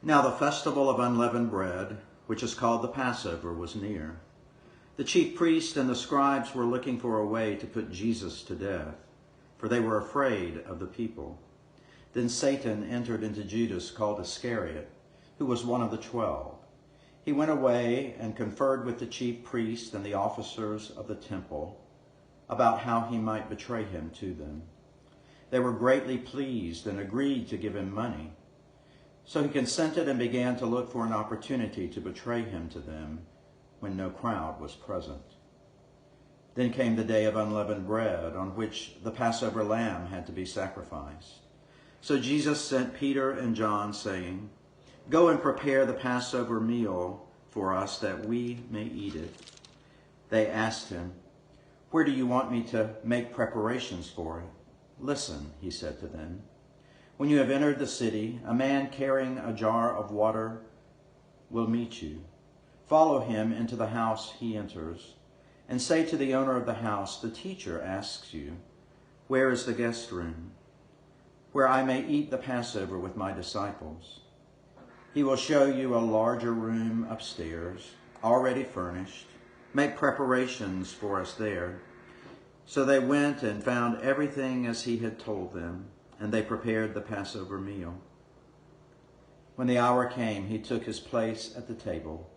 Now the festival of unleavened bread, which is called the Passover, was near. The chief priests and the scribes were looking for a way to put Jesus to death, for they were afraid of the people. Then Satan entered into Judas, called Iscariot, who was one of the 12. He went away and conferred with the chief priests and the officers of the temple about how he might betray him to them. They were greatly pleased and agreed to give him money. So he consented and began to look for an opportunity to betray him to them when no crowd was present. Then came the day of unleavened bread, on which the Passover lamb had to be sacrificed. So Jesus sent Peter and John, saying, "Go and prepare the Passover meal for us, that we may eat it." They asked him, "Where do you want me to make preparations for it?" "Listen," he said to them. "When you have entered the city, a man carrying a jar of water will meet you. Follow him into the house he enters, and say to the owner of the house, 'The teacher asks you, where is the guest room, where I may eat the Passover with my disciples?' He will show you a larger room upstairs, already furnished. Make preparations for us there." So they went and found everything as he had told them, and they prepared the Passover meal. When the hour came, he took his place at the table,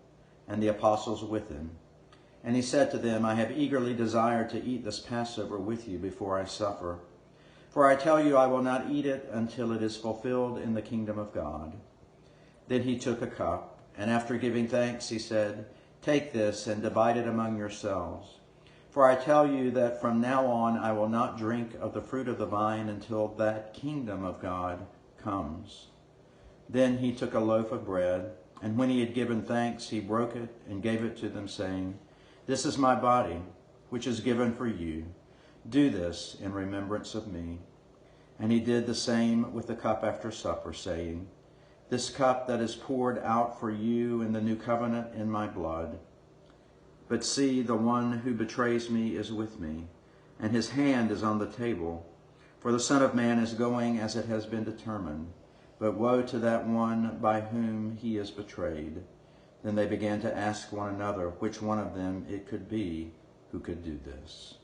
and the apostles with him. And he said to them, "I have eagerly desired to eat this Passover with you before I suffer. For I tell you, I will not eat it until it is fulfilled in the kingdom of God." Then he took a cup, and after giving thanks, he said, "Take this and divide it among yourselves. For I tell you that from now on I will not drink of the fruit of the vine until that kingdom of God comes." Then he took a loaf of bread, and when he had given thanks, he broke it and gave it to them, saying, "This is my body, which is given for you. Do this in remembrance of me." And he did the same with the cup after supper, saying, "This cup that is poured out for you in the new covenant in my blood. But see, the one who betrays me is with me, and his hand is on the table. For the Son of Man is going as it has been determined, but woe to that one by whom he is betrayed." Then they began to ask one another which one of them it could be who could do this.